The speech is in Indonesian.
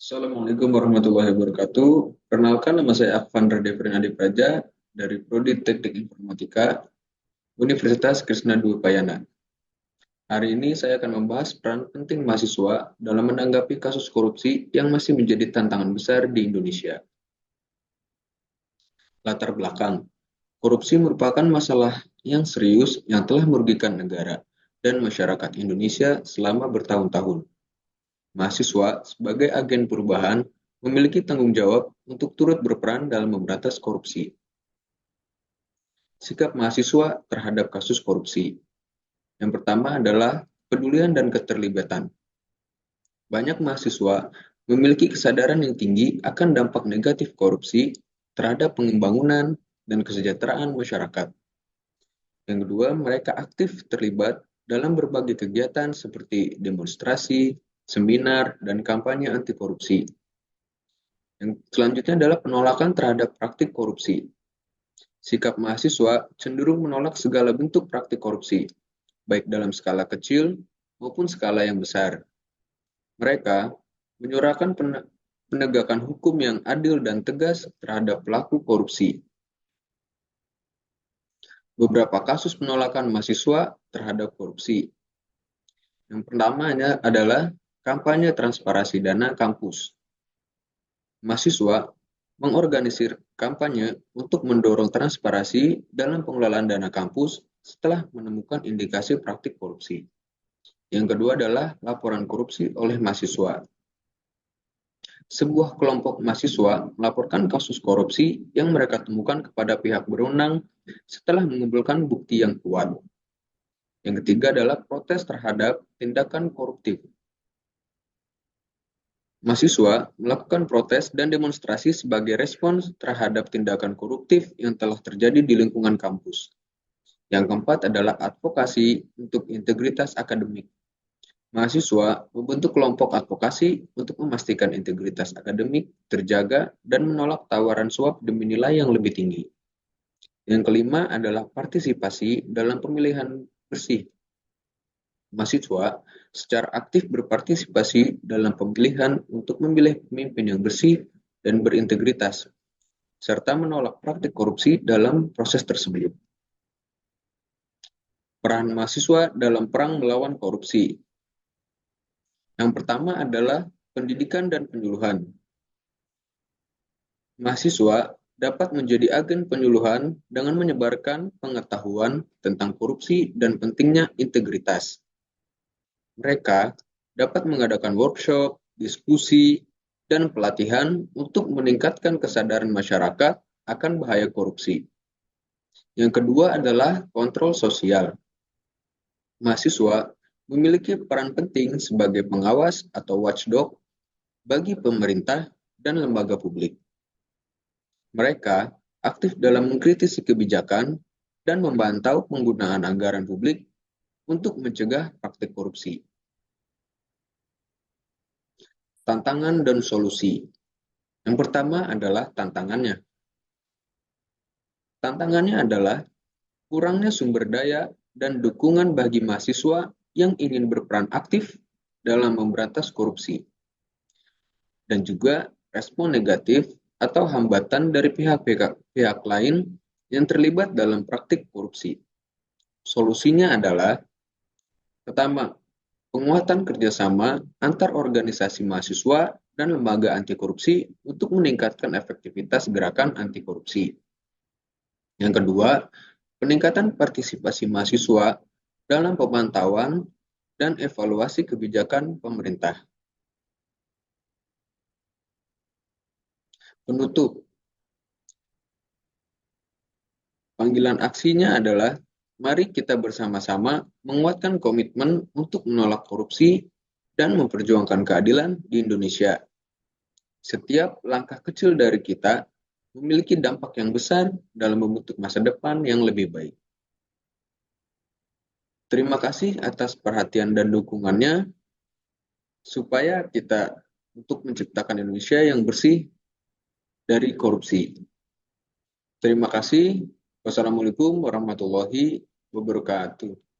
Assalamualaikum warahmatullahi wabarakatuh. Perkenalkan, nama saya Afandra Devrin Adi Praja dari Prodi Teknik Informatika Universitas Krishna Dwi Hari ini saya akan membahas peran penting mahasiswa dalam menanggapi kasus korupsi yang masih menjadi tantangan besar di Indonesia. Latar belakang, korupsi merupakan masalah yang serius yang telah merugikan negara dan masyarakat Indonesia selama bertahun-tahun. Mahasiswa sebagai agen perubahan memiliki tanggung jawab untuk turut berperan dalam memberantas korupsi. Sikap mahasiswa terhadap kasus korupsi. Yang pertama adalah kepedulian dan keterlibatan. Banyak mahasiswa memiliki kesadaran yang tinggi akan dampak negatif korupsi terhadap pembangunan dan kesejahteraan masyarakat. Yang kedua, mereka aktif terlibat dalam berbagai kegiatan seperti demonstrasi, seminar, dan kampanye anti korupsi. Yang selanjutnya adalah penolakan terhadap praktik korupsi. Sikap mahasiswa cenderung menolak segala bentuk praktik korupsi, baik dalam skala kecil maupun skala yang besar. Mereka menyuarakan penegakan hukum yang adil dan tegas terhadap pelaku korupsi. Beberapa kasus penolakan mahasiswa terhadap korupsi. Yang pertamanya adalah kampanye transparansi dana kampus. Mahasiswa mengorganisir kampanye untuk mendorong transparansi dalam pengelolaan dana kampus setelah menemukan indikasi praktik korupsi. Yang kedua adalah laporan korupsi oleh mahasiswa. Sebuah kelompok mahasiswa melaporkan kasus korupsi yang mereka temukan kepada pihak berwenang setelah mengumpulkan bukti yang kuat. Yang ketiga adalah protes terhadap tindakan koruptif. Mahasiswa melakukan protes dan demonstrasi sebagai respons terhadap tindakan koruptif yang telah terjadi di lingkungan kampus. Yang keempat adalah advokasi untuk integritas akademik. Mahasiswa membentuk kelompok advokasi untuk memastikan integritas akademik terjaga dan menolak tawaran suap demi nilai yang lebih tinggi. Yang kelima adalah partisipasi dalam pemilihan bersih. Mahasiswa secara aktif berpartisipasi dalam pemilihan untuk memilih pemimpin yang bersih dan berintegritas, serta menolak praktik korupsi dalam proses tersebut. Peran mahasiswa dalam perang melawan korupsi. Yang pertama adalah pendidikan dan penyuluhan. Mahasiswa dapat menjadi agen penyuluhan dengan menyebarkan pengetahuan tentang korupsi dan pentingnya integritas. Mereka dapat mengadakan workshop, diskusi, dan pelatihan untuk meningkatkan kesadaran masyarakat akan bahaya korupsi. Yang kedua adalah kontrol sosial. Mahasiswa memiliki peran penting sebagai pengawas atau watchdog bagi pemerintah dan lembaga publik. Mereka aktif dalam mengkritisi kebijakan dan memantau penggunaan anggaran publik untuk mencegah praktik korupsi. Tantangan dan solusi. Yang pertama adalah tantangannya. Tantangannya adalah kurangnya sumber daya dan dukungan bagi mahasiswa yang ingin berperan aktif dalam memberantas korupsi. Dan juga respon negatif atau hambatan dari pihak lain yang terlibat dalam praktik korupsi. Solusinya adalah, pertama, penguatan kerjasama antar organisasi mahasiswa dan lembaga anti korupsi untuk meningkatkan efektivitas gerakan anti korupsi. Yang kedua, peningkatan partisipasi mahasiswa dalam pemantauan dan evaluasi kebijakan pemerintah. Penutup, panggilan aksinya adalah, mari kita bersama-sama menguatkan komitmen untuk menolak korupsi dan memperjuangkan keadilan di Indonesia. Setiap langkah kecil dari kita memiliki dampak yang besar dalam membentuk masa depan yang lebih baik. Terima kasih atas perhatian dan dukungannya supaya kita untuk menciptakan Indonesia yang bersih dari korupsi. Terima kasih. Wassalamualaikum warahmatullahi wabarakatuh.